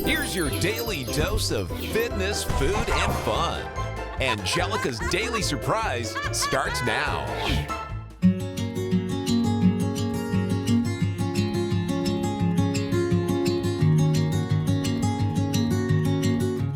Here's your daily dose of fitness, food, and fun. Anjelica's Daily Surprise starts now.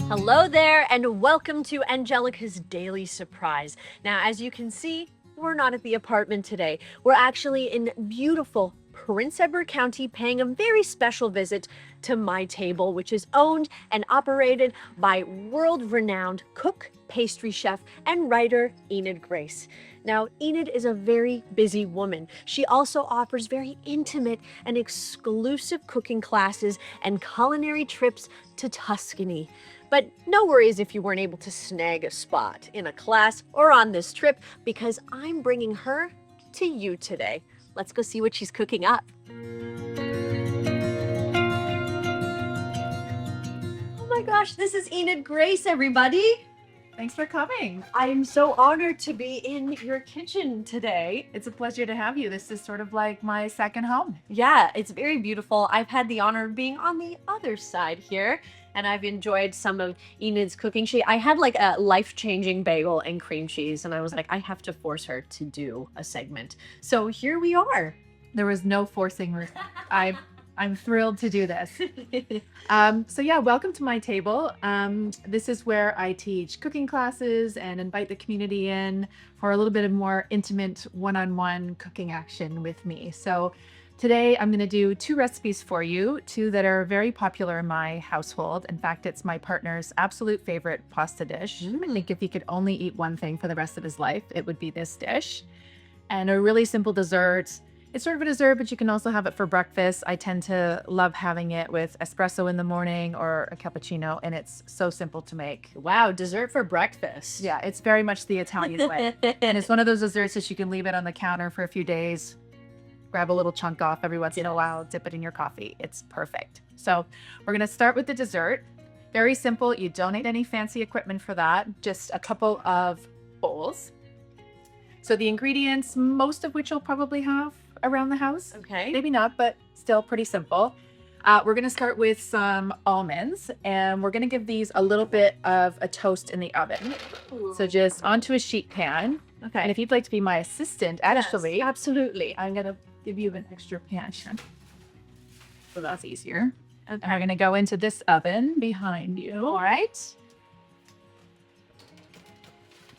Hello there, and welcome to Anjelica's Daily Surprise. Now, as you can see, we're not at the apartment today. We're actually in beautiful Prince Edward County, paying a very special visit to my table, which is owned and operated by world-renowned cook, pastry chef, and writer Enid Grace. Now, Enid is a very busy woman. She also offers very intimate and exclusive cooking classes and culinary trips to Tuscany. But no worries if you weren't able to snag a spot in a class or on this trip, because I'm bringing her to you today. Let's go see what she's cooking up. Oh my gosh, this is Enid Grace, everybody. Thanks for coming. I'm so honored to be in your kitchen today. It's a pleasure to have you. This is sort of like my second home. Yeah, it's very beautiful. I've had the honor of being on the other side here, and I've enjoyed some of Enid's cooking. I had like a life-changing bagel and cream cheese, and I was like, I have to force her to do a segment. So here we are. There was no forcing. I'm thrilled to do this. So yeah, welcome to my table. This is where I teach cooking classes and invite the community in for a little bit of more intimate one-on-one cooking action with me. So today I'm going to do two recipes for you, two that are very popular in my household. In fact, it's my partner's absolute favorite pasta dish. I think if he could only eat one thing for the rest of his life, it would be this dish. And a really simple dessert. It's sort of a dessert, but you can also have it for breakfast. I tend to love having it with espresso in the morning or a cappuccino, and it's so simple to make. Wow, dessert for breakfast. Yeah, it's very much the Italian way. And it's one of those desserts that you can leave it on the counter for a few days, grab a little chunk off every once in a while, dip it in your coffee. It's perfect. So we're gonna start with the dessert. Very simple. You don't need any fancy equipment for that. Just a couple of bowls. So the ingredients, most of which you'll probably have around the house. Okay. Maybe not, but still pretty simple. We're going to start with some almonds, and we're going to give these a little bit of a toast in the oven. Ooh. So just onto a sheet pan. Okay. And if you'd like to be my assistant, actually, Yes, absolutely. I'm going to give you an extra pan. So that's easier. Okay. And we're going to go into this oven behind you. All right.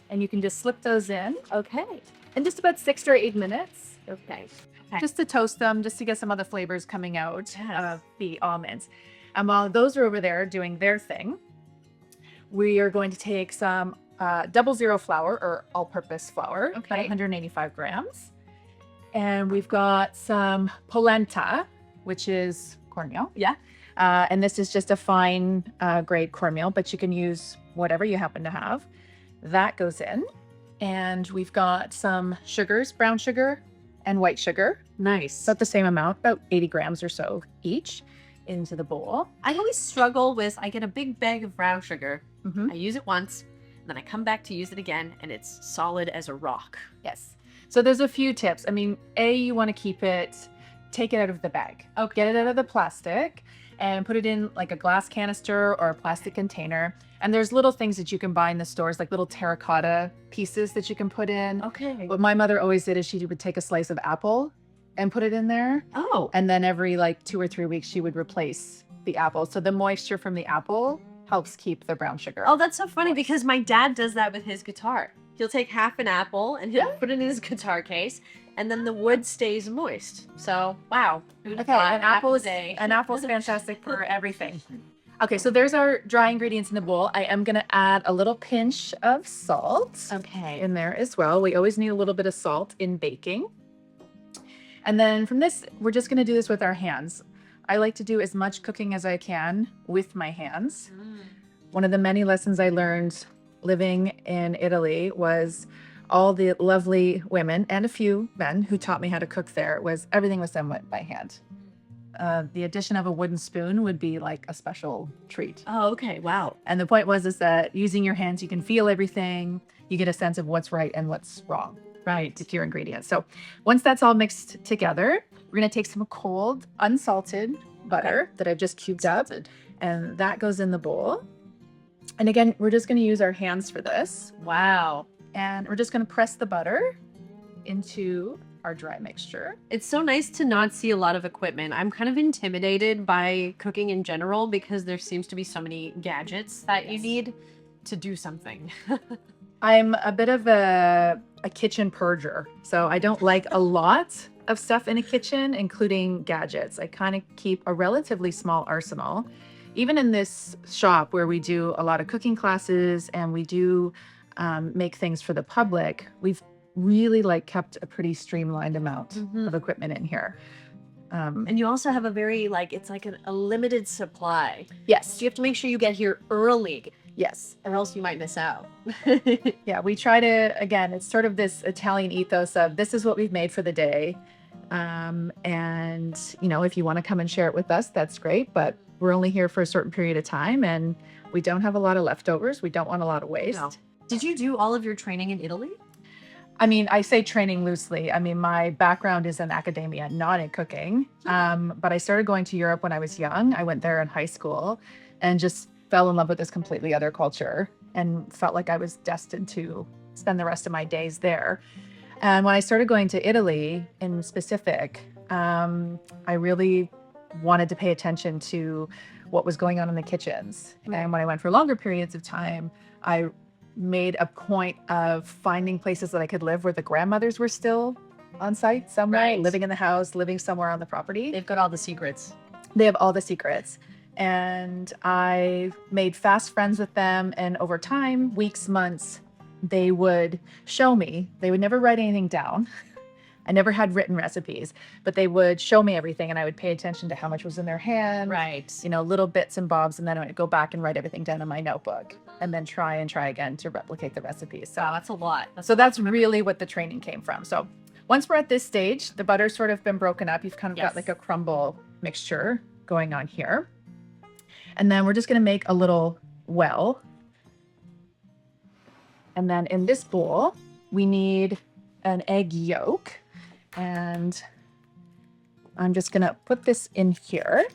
And you can just slip those in Okay. in just about 6 or 8 minutes. Okay. Just to toast them, just to get some of the flavors coming out Yes. of the almonds. And while those are over there doing their thing, we are going to take some 00 flour or all-purpose flour, about 185 grams. And we've got some polenta, which is cornmeal. Yeah. And this is just a fine grade cornmeal, but you can use whatever you happen to have. That goes in. And we've got some sugars, brown sugar and white sugar. Nice. About the same amount, about 80 grams or so each, into the bowl. I always struggle with, I get a big bag of brown sugar. Mm-hmm. I use it once, and then I come back to use it again, and it's solid as a rock. Yes. So there's a few tips. I mean, you want to take it out of the bag. Okay. Get it out of the plastic and put it in like a glass canister or a plastic container. And there's little things that you can buy in the stores, like little terracotta pieces that you can put in. Okay. What my mother always did is she would take a slice of apple and put it in there. Oh. And then every like 2 or 3 weeks, she would replace the apple. So the moisture from the apple helps keep the brown sugar. Oh, that's so funny, because my dad does that with his guitar. He'll take half an apple and he'll put it in his guitar case, and then the wood stays moist. So, wow. Okay, an apple is fantastic for everything. Okay, so there's our dry ingredients in the bowl. I am gonna add a little pinch of salt in there as well. We always need a little bit of salt in baking. And then from this, we're just gonna do this with our hands. I like to do as much cooking as I can with my hands. One of the many lessons I learned living in Italy was all the lovely women and a few men who taught me how to cook there was everything was done by hand. The addition of a wooden spoon would be like a special treat. Oh, okay. Wow. And the point is that using your hands, you can feel everything. You get a sense of what's right and what's wrong, right, with your ingredients. So once that's all mixed together, we're going to take some cold, unsalted butter that I've just cubed up. And that goes in the bowl. And again, we're just going to use our hands for this. Wow. And we're just going to press the butter into our dry mixture. It's so nice to not see a lot of equipment. I'm kind of intimidated by cooking in general because there seems to be so many gadgets that you need to do something. I'm a bit of a kitchen purger, so I don't like a lot of stuff in a kitchen, including gadgets. I kind of keep a relatively small arsenal. Even in this shop where we do a lot of cooking classes and we do make things for the public, we've really kept a pretty streamlined amount of equipment in here. And you also have a very it's like a limited supply. Yes. So you have to make sure you get here early. Yes. Or else you might miss out. Yeah, we try to, again, it's sort of this Italian ethos of this is what we've made for the day. And, if you want to come and share it with us, that's great. But we're only here for a certain period of time and we don't have a lot of leftovers. We don't want a lot of waste. No. Did you do all of your training in Italy? I mean, I say training loosely. I mean, my background is in academia, not in cooking. But I started going to Europe when I was young. I went there in high school and just fell in love with this completely other culture and felt like I was destined to spend the rest of my days there. And when I started going to Italy in specific, I really wanted to pay attention to what was going on in the kitchens. And when I went for longer periods of time, I made a point of finding places that I could live where the grandmothers were still on site somewhere, living in the house, living somewhere on the property. They've got all the secrets. They have all the secrets. And I made fast friends with them. And over time, weeks, months, they would show me. They would never write anything down. I never had written recipes, but they would show me everything and I would pay attention to how much was in their hand. Right. Little bits and bobs. And then I would go back and write everything down in my notebook and then try again to replicate the recipes. So wow, that's a lot. That's really what the training came from. So once we're at this stage, the butter's sort of been broken up. You've kind of got like a crumble mixture going on here. And then we're just going to make a little well. And then in this bowl, we need an egg yolk. And I'm just going to put this in here.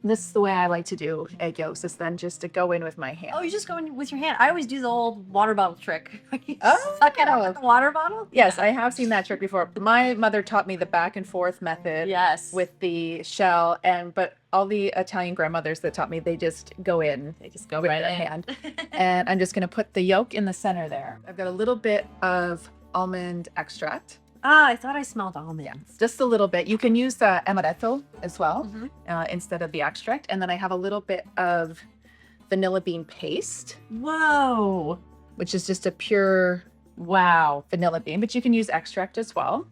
This is the way I like to do egg yolks, is then just to go in with my hand. Oh, you just go in with your hand. I always do the old water bottle trick. Oh. Suck it up with the water bottle? Yes, I have seen that trick before. My mother taught me the back and forth method. Yes. With the shell, but all the Italian grandmothers that taught me, they just go in. They just go with their hand. And I'm just going to put the yolk in the center there. I've got a little bit of almond extract. Ah, I thought I smelled almonds. Yeah, just a little bit. You can use the amaretto as well instead of the extract. And then I have a little bit of vanilla bean paste. Whoa. Which is just a pure vanilla bean, but you can use extract as well.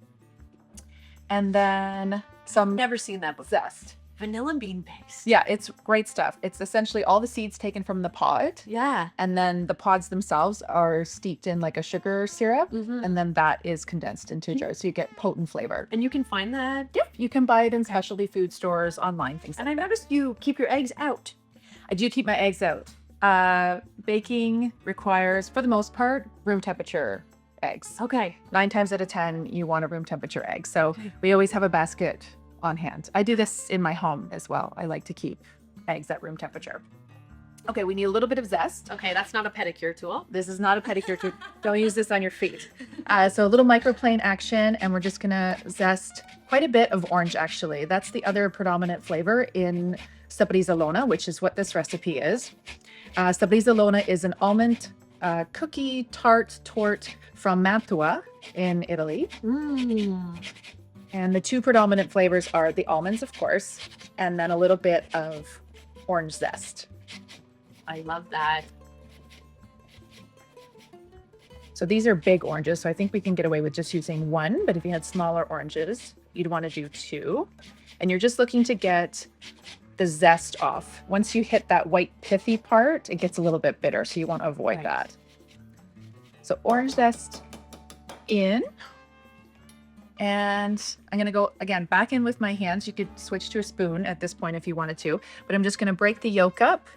And then some Never seen that before. zest. Vanilla bean paste. Yeah, it's great stuff. It's essentially all the seeds taken from the pod. Yeah. And then the pods themselves are steeped in like a sugar syrup. And then that is condensed into a jar. So you get potent flavor. And you can find that? Yep. You can buy it in specialty food stores, online, things And like I noticed you keep your eggs out. I do keep my eggs out. Baking requires, for the most part, room temperature eggs. Okay. 9 times out of 10, you want a room temperature egg. So we always have a basket on hand. I do this in my home as well. I like to keep eggs at room temperature. Okay, we need a little bit of zest. Okay, that's not a pedicure tool. This is not a pedicure tool. Don't use this on your feet. So a little microplane action, and we're just gonna zest quite a bit of orange actually. That's the other predominant flavor in Sabrizzolona, which is what this recipe is. Sabrizzolona is an almond cookie torte from Mantua in Italy. And the two predominant flavors are the almonds, of course, and then a little bit of orange zest. I love that. So these are big oranges, so I think we can get away with just using one, but if you had smaller oranges, you'd want to do 2. And you're just looking to get the zest off. Once you hit that white pithy part, it gets a little bit bitter, so you want to avoid that. So orange zest in. And I'm going to go, again, back in with my hands. You could switch to a spoon at this point if you wanted to, but I'm just going to break the yolk up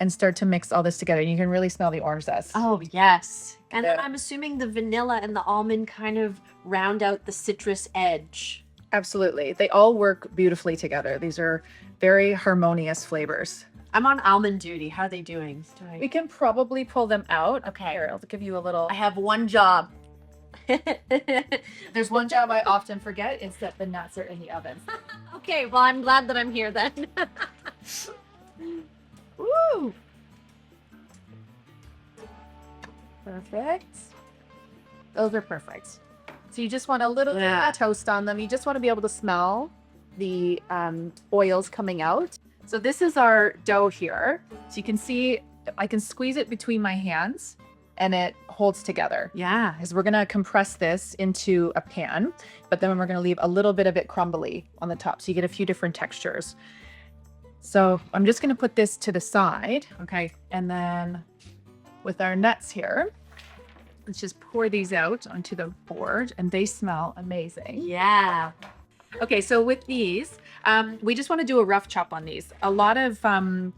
and start to mix all this together. You can really smell the orange zest. Oh, yes. And then I'm assuming the vanilla and the almond kind of round out the citrus edge. Absolutely. They all work beautifully together. These are very harmonious flavors. I'm on almond duty. How are they doing? We can probably pull them out. Okay. Here, I'll give you a little. I have one job. There's one job I often forget, is that the nuts are in the oven. Okay, well, I'm glad that I'm here then. Woo! Perfect. Those are perfect. So you just want a little bit of toast on them. You just want to be able to smell the oils coming out. So this is our dough here. So you can see I can squeeze it between my hands and it holds together. Yeah. Because we're going to compress this into a pan, but then we're going to leave a little bit of it crumbly on the top. So you get a few different textures. So I'm just going to put this to the side. Okay. And then with our nuts here, let's just pour these out onto the board, and they smell amazing. Yeah. Okay, so with these, we just want to do a rough chop on these. A lot of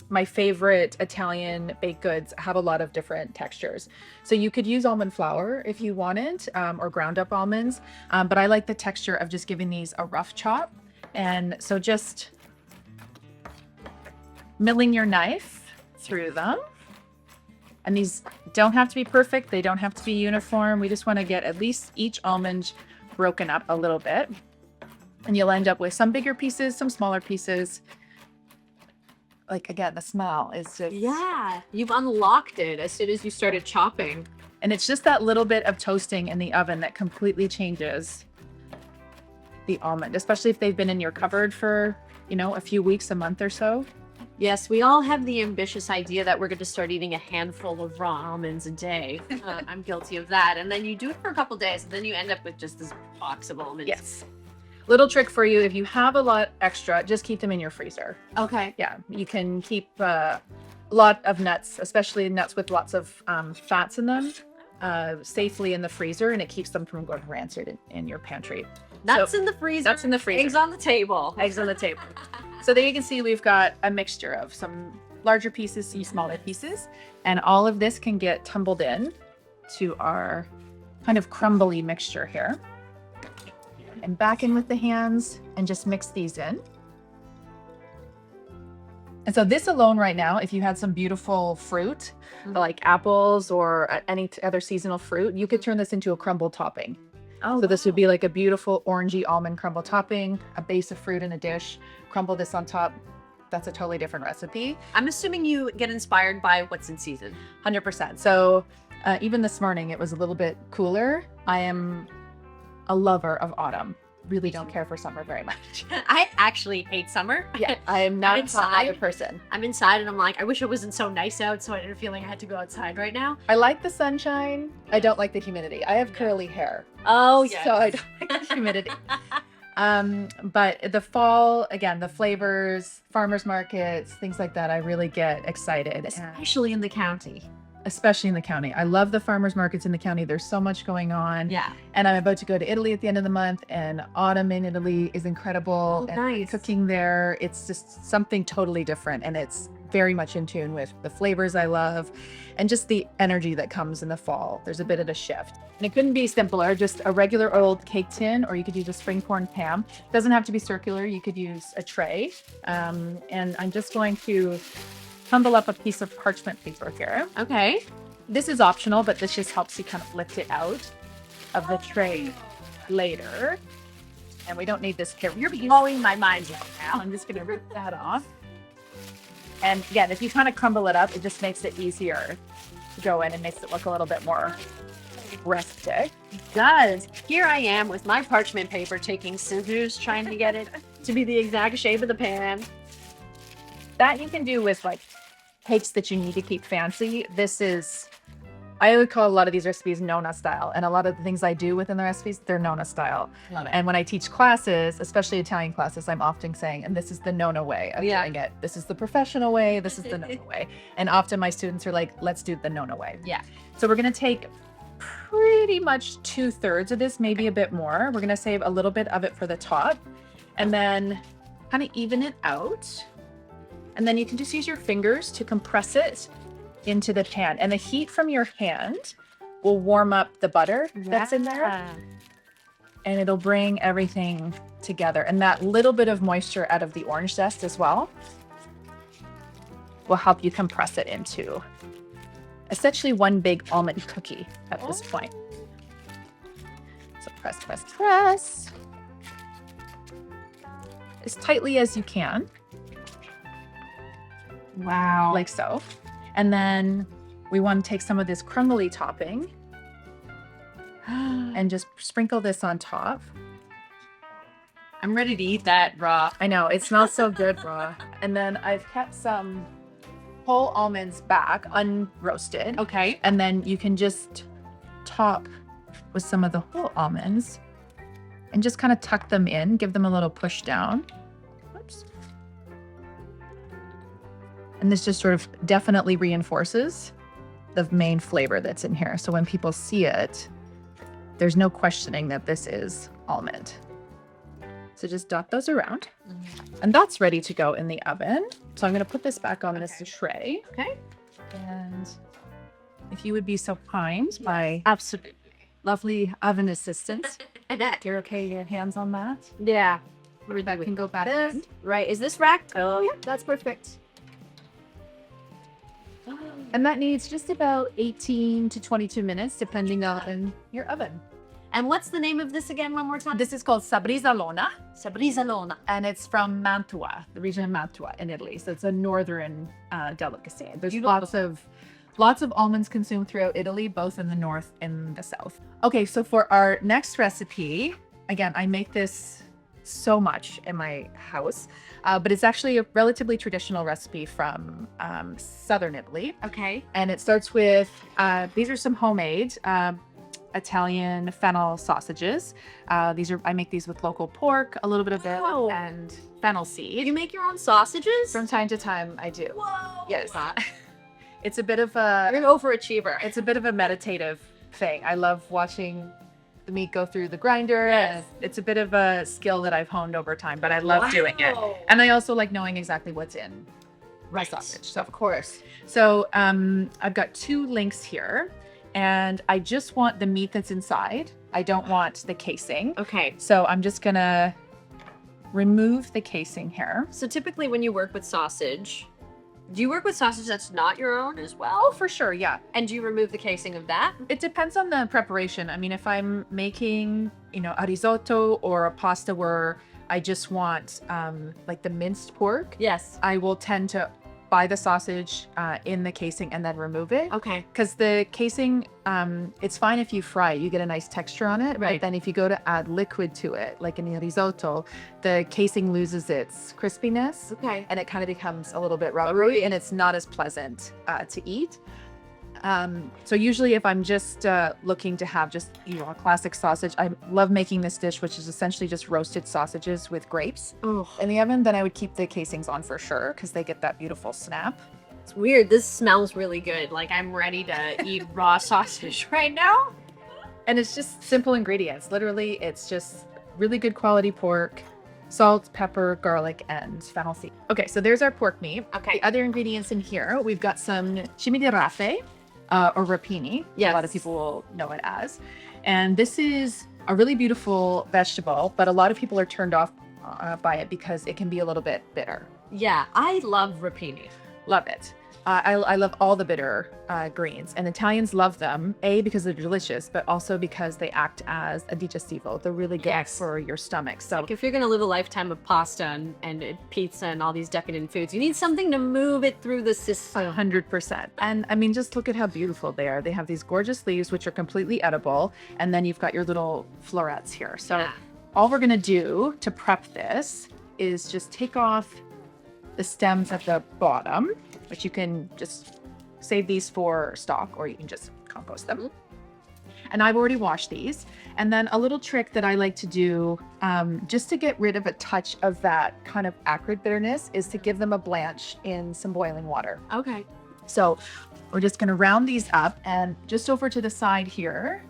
my favorite Italian baked goods have a lot of different textures. So you could use almond flour if you wanted, or ground up almonds, but I like the texture of just giving these a rough chop. And so just milling your knife through them. And these don't have to be perfect. They don't have to be uniform. We just want to get at least each almond broken up a little bit. And you'll end up with some bigger pieces, some smaller pieces. Like, again, the smell is just... Yeah. You've unlocked it as soon as you started chopping. And it's just that little bit of toasting in the oven that completely changes the almond, especially if they've been in your cupboard for, you know, a few weeks, a month or so. Yes, we all have the ambitious idea that we're going to start eating a handful of raw almonds a day. I'm guilty of that. And then you do it for a couple days, and then you end up with just this box of almonds. Yes. Little trick for you, if you have a lot extra, just keep them in your freezer. Okay. Yeah, you can keep a lot of nuts, especially nuts with lots of fats in them, safely in the freezer, and it keeps them from going rancid in your pantry. Nuts in the freezer. Nuts in the freezer. Eggs on the table. Eggs on the table. So there you can see we've got a mixture of some larger pieces, some smaller pieces, and all of this can get tumbled in to our kind of crumbly mixture here. And back in with the hands and just mix these in. And so this alone right now, if you had some beautiful fruit, like apples or any other seasonal fruit, you could turn this into a crumble topping. Oh, So this would be like a beautiful orangey almond crumble topping, a base of fruit in a dish, crumble this on top. That's a totally different recipe. I'm assuming you get inspired by what's in season. 100%. So even this morning, it was a little bit cooler. I am a lover of autumn. Really don't care for summer very much. I actually hate summer. Yeah, I am not a inside. summer person. I'm inside and I'm like, I wish it wasn't so nice out, so I didn't feel like I had to go outside right now. I like the sunshine. I don't like the humidity. I have curly hair. Oh, yeah. So I don't like the humidity. But the fall, again, the flavors, farmers markets, things like that, I really get excited. Especially in the county. Especially in the county. I love the farmers markets in the county. There's so much going on. Yeah. And I'm about to go to Italy at the end of the month, and autumn in Italy is incredible. Oh, and nice. cooking there, it's just something totally different, and it's very much in tune with the flavors I love and just the energy that comes in the fall. There's a bit of a shift. And it couldn't be simpler, just a regular old cake tin, or you could use a spring corn pan. It doesn't have to be circular. You could use a tray. And I'm just going to tumble up a piece of parchment paper here. Okay. This is optional, but this just helps you kind of lift it out of the tray later. And we don't need this here. You're blowing my mind right now. I'm just going to rip that off. And again, if you kind of crumble it up, it just makes it easier to go in and makes it look a little bit more rustic. It does. Here I am with my parchment paper, taking scissors, trying to get it to be the exact shape of the pan. That you can do with like cakes that you need to keep fancy. This is, I would call a lot of these recipes Nona style. And a lot of the things I do within the recipes, they're Nona style. Love it. And when I teach classes, especially Italian classes, I'm often saying, and this is the Nona way of doing it. This is the professional way. This is the Nona way. And often my students are like, let's do the Nona way. Yeah. So we're going to take pretty much 2/3 of this, maybe a bit more. We're going to save a little bit of it for the top and then kind of even it out. And then you can just use your fingers to compress it into the pan. And the heat from your hand will warm up the butter that's in there. And it'll bring everything together. And that little bit of moisture out of the orange zest as well will help you compress it into essentially one big almond cookie at this point. So press, press, press. As tightly as you can. Wow. Like so. And then we want to take some of this crumbly topping and just sprinkle this on top. I'm ready to eat that raw. I know, it smells so good raw. And then I've kept some whole almonds back, unroasted. Okay. And then you can just top with some of the whole almonds and just kind of tuck them in, give them a little push down. Oops. And this just sort of definitely reinforces the main flavor that's in here. So when people see it, there's no questioning that this is almond. So just dot those around. And that's ready to go in the oven. So I'm going to put this back on this tray. Okay. And if you would be so kind, my Absolutely. lovely oven assistant. Annette. You're okay, your hands on that? Yeah. That can go back This. in. Right. Is this racked? Oh, yeah. That's perfect. And that needs just about 18 to 22 minutes, depending on your oven. And what's the name of this again one more time? This is called sabrizalona, Sabrizalona. and it's from Mantua, the region of Mantua in Italy. So it's a northern delicacy. There's Beautiful. lots of almonds consumed throughout Italy, both in the north and the south. Okay, so for our next recipe, again, I make this so much in my house, but it's actually a relatively traditional recipe from southern Italy. Okay. And it starts with, these are some homemade Italian fennel sausages. I make these with local pork, a little bit of Wow. it, and fennel seed. You make your own sausages? From time to time, I do. Whoa. Yes. It's a bit of You're a, an overachiever. it's a bit of a meditative thing. I love watching the meat go through the grinder. Yes. And it's a bit of a skill that I've honed over time, but I love doing it. Wow. And I also like knowing exactly what's in my Right. sausage. So Of course. So I've got 2 links here, and I just want the meat that's inside. I don't want the casing. Okay. So I'm just gonna remove the casing here. So typically when you work with sausage, do you work with sausage that's not your own as Oh, well? for sure, yeah. And do you remove the casing of that? It depends on the preparation. I mean, if I'm making, a risotto or a pasta where I just want like the minced pork, Yes. I will tend to buy the sausage in the casing and then remove it. Okay. Because the casing, it's fine if you fry it, you get a nice texture on it. Right. But then if you go to add liquid to it, like in a risotto, the casing loses its crispiness Okay. and it kind of becomes a little bit rubbery and it's not as pleasant to eat. So usually if I'm just looking to have just, a classic sausage, I love making this dish, which is essentially just roasted sausages with grapes Oh, in the oven, then I would keep the casings on for sure because they get that beautiful snap. it's weird. This smells really good. Like I'm ready to eat raw sausage right now. And it's just simple ingredients. Literally, it's just really good quality pork, salt, pepper, garlic, and fennel seed. Okay, so there's our pork meat. Okay. The other ingredients in here, we've got some chimichurri, or rapini. Yes. A lot of people will know it as. And this is a really beautiful vegetable, but a lot of people are turned off by it because it can be a little bit bitter. Yeah, I love rapini. Love it. I love all the bitter greens, and Italians love them, A, because they're delicious, but also because they act as a digestivo. They're really good Yes. for your stomach. So Like if you're gonna live a lifetime of pasta and pizza and all these decadent foods, you need something to move it through the system. 100%. And I mean, just look at how beautiful they are. They have these gorgeous leaves, which are completely edible, and then you've got your little florets here. So Yeah. all we're gonna do to prep this is just take off the stems at the bottom, which you can just save these for stock or you can just compost them. And I've already washed these. And then a little trick that I like to do just to get rid of a touch of that kind of acrid bitterness is to give them a blanch in some boiling water. Okay. So we're just going to round these up, and just over to the side here,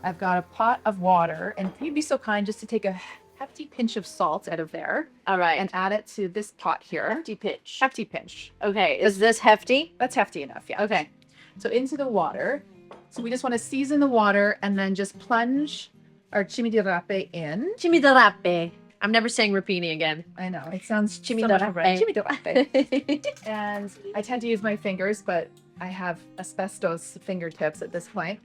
I've got a pot of water, and you'd be so kind just to take a hefty pinch of salt out of there All right. and add it to this pot here. hefty pitch. Hefty pinch. Okay. Is this hefty? That's hefty enough, yeah. Okay. So into the water. So we just want to season the water and then just plunge our chimichurri in. Chimichurri. I'm never saying rapini again. I know, it sounds Chimidorape. Chimidorape. And I tend to use my fingers, but I have asbestos fingertips at this point.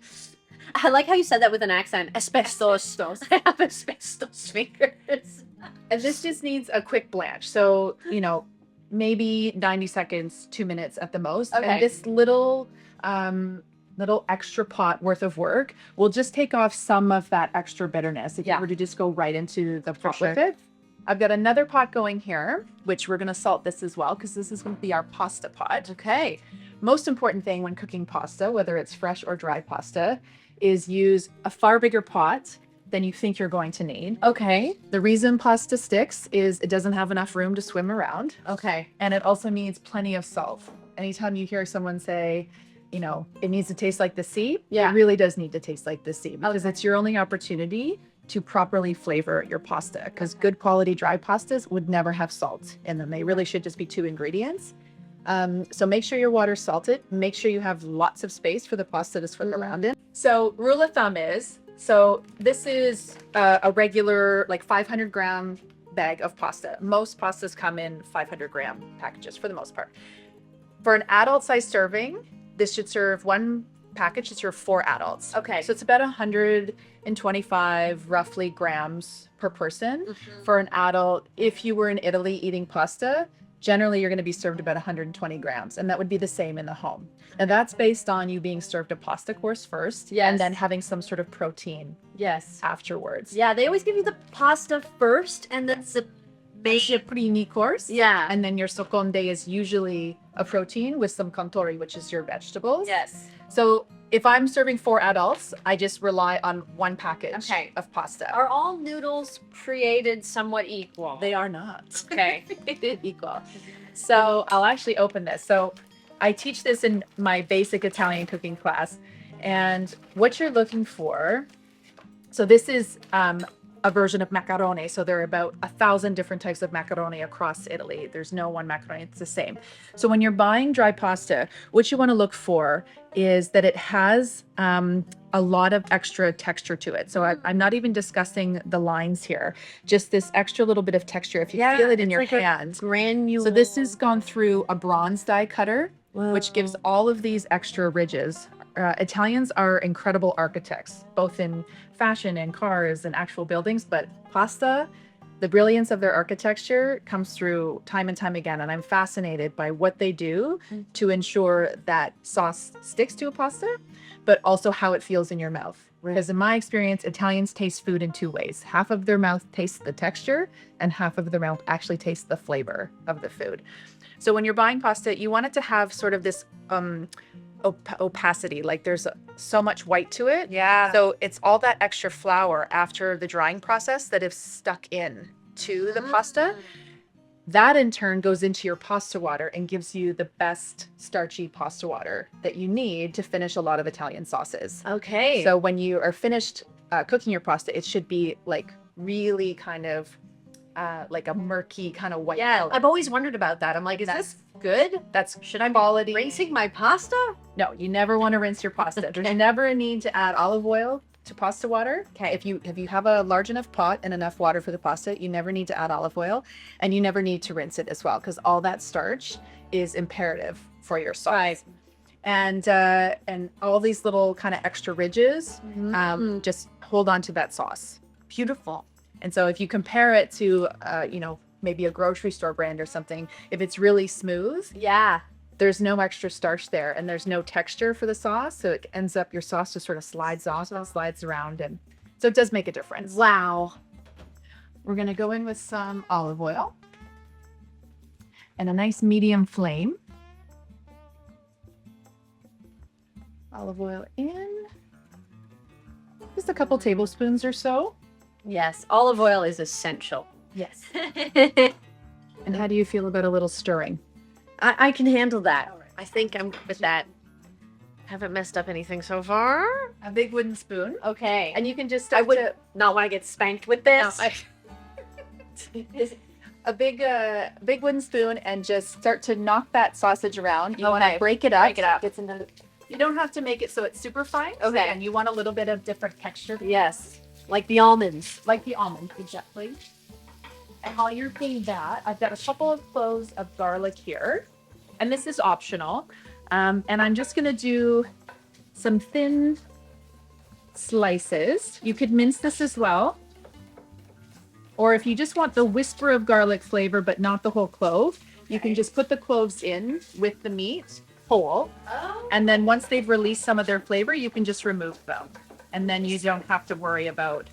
I like how you said that with an accent. Asbestos. I have asbestos fingers. And this just needs a quick blanch. So, you know, maybe 90 seconds, 2 minutes at the most. Okay. And this little extra pot worth of work will just take off some of that extra bitterness if you were to just go right into the pot with it. I've got another pot going here, which we're going to salt this as well, because this is going to be our pasta pot. Okay. Most important thing when cooking pasta, whether it's fresh or dry pasta, is use a far bigger pot than you think you're going to need. Okay. The reason pasta sticks is it doesn't have enough room to swim around. Okay. And it also needs plenty of salt. Anytime you hear someone say, you know, it needs to taste like the sea, it really does need to taste like the sea, because it's your only opportunity to properly flavor your pasta, because good quality dry pastas would never have salt in them. They really should just be 2 ingredients. So make sure your water's salted. Make sure you have lots of space for the pasta to swim around in. So rule of thumb is, so this is a regular like 500 gram bag of pasta. Most pastas come in 500 gram packages for the most part. For an adult size serving, this should serve one package to serve 4 adults. Okay. So it's about 125 roughly grams per person for an adult. If you were in Italy eating pasta, generally you're going to be served about 120 grams, and that would be the same in the home. And that's based on you being served a pasta course first, and then having some sort of protein afterwards. Yeah, they always give you the pasta first, and then the primi course. Yeah. And then your seconde is usually a protein with some contorri, which is your vegetables. Yes. So if I'm serving 4 adults, I just rely on 1 package of pasta. Are all noodles created somewhat equal? They are not. Okay. Equal. So I'll actually open this. So I teach this in my basic Italian cooking class. And what you're looking for, so this is a version of macaroni. So there are about 1,000 different types of macaroni across Italy. There's no one macaroni, it's the same. So when you're buying dry pasta, what you want to look for is that it has a lot of extra texture to it. So I'm not even discussing the lines here, just this extra little bit of texture. If you feel it in your hand. Granule. So this has gone through a bronze die cutter, which gives all of these extra ridges. Italians are incredible architects, both in fashion and cars and actual buildings, but pasta, the brilliance of their architecture comes through time and time again. And I'm fascinated by what they do to ensure that sauce sticks to a pasta, but also how it feels in your mouth. Because in my experience, Italians taste food in 2 ways. Half of their mouth tastes the texture, and half of their mouth actually tastes the flavor of the food. So when you're buying pasta, you want it to have sort of this opacity, like there's so much white to it. Yeah. So it's all that extra flour after the drying process that is stuck in to the pasta. That in turn goes into your pasta water and gives you the best starchy pasta water that you need to finish a lot of Italian sauces. Okay. So when you are finished cooking your pasta, it should be like really kind of like a murky kind of white color. I've always wondered about that. I'm like, is this good? Should I be rinsing my pasta? No, you never want to rinse your pasta. There's never a need to add olive oil to pasta water. Okay. If you have a large enough pot and enough water for the pasta, you never need to add olive oil, and you never need to rinse it as well, because all that starch is imperative for your sauce. Right. And all these little kind of extra ridges just hold on to that sauce. Beautiful. And so if you compare it to, you know, maybe a grocery store brand or something, if it's really smooth, Yeah. there's no extra starch there, and there's no texture for the sauce. So it ends up, your sauce just sort of slides off and slides around. And so it does make a difference. Wow. We're going to go in with some olive oil and a nice medium flame. Olive oil in. Just a couple tablespoons or so. Yes. Olive oil is essential. Yes. And how do you feel about a little stirring? I can handle that. I think I'm good with that. Haven't messed up anything so far. A big wooden spoon. Okay. And you can just I start would not want to get spanked with this. a big wooden spoon, and just start to knock that sausage around. You want Okay. to break it up. Break it up. Gets into, you don't have to make it so it's super fine. Okay. And you want a little bit of different texture. Yes. Like the almonds. Like the almond, exactly. And while you're doing that, I've got a couple of cloves of garlic here. And this is optional. And I'm just going to do some thin slices. You could mince this as well. Or if you just want the whisper of garlic flavor, but not the whole clove, you can just put the cloves in with the meat whole. And then once they've released some of their flavor, you can just remove them. And then you don't have to worry about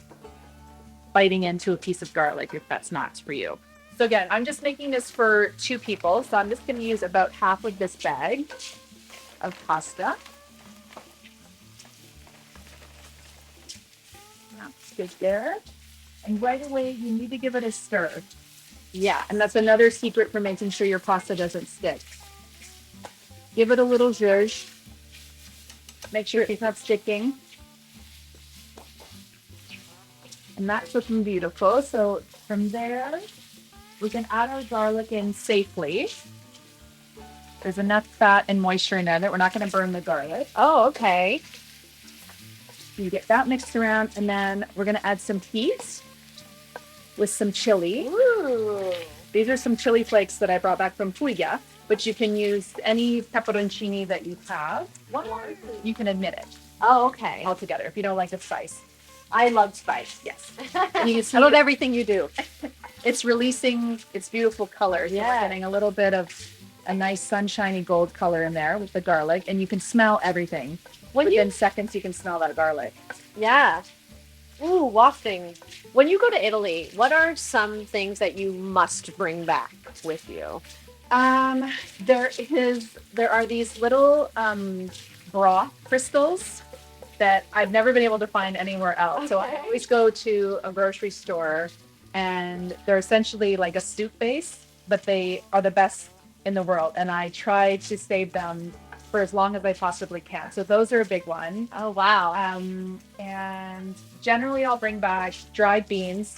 biting into a piece of garlic if that's not for you. So again, I'm just making this for 2 people. So I'm just going to use about half of this bag of pasta. That's good there. And right away, you need to give it a stir. Yeah, and that's another secret for making sure your pasta doesn't stick. Give it a little zhuzh. Make sure it's not sticking. And that's looking beautiful. So from there, we can add our garlic in safely. There's enough fat and moisture in there that we're not going to burn the garlic. Oh, okay. You get that mixed around, and then we're going to add some peas with some chili. Ooh. These are some chili flakes that I brought back from Puglia, but you can use any pepperoncini that you have. You can omit it Oh, okay. altogether if you don't like the spice. I love spice. Yes. And you can see I love everything you do. it's releasing its beautiful color. So Yeah. we're getting a little bit of a nice sunshiny gold color in there with the garlic, and you can smell everything. Within seconds, you can smell that garlic. Yeah. Ooh, wafting. When you go to Italy, what are some things that you must bring back with you? There are these little broth crystals that I've never been able to find anywhere else. So I Okay. always go to a grocery store, and they're essentially like a soup base, but they are the best in the world. And I try to save them for as long as I possibly can. So those are a big one. Oh, wow. And generally I'll bring back dried beans,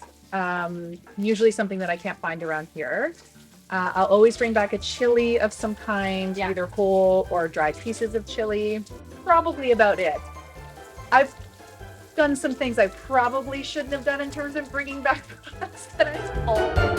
usually something that I can't find around here. I'll always bring back a chili of some kind, Yeah. either whole or dried pieces of chili. Probably about it. I've done some things I probably shouldn't have done in terms of bringing back pasta.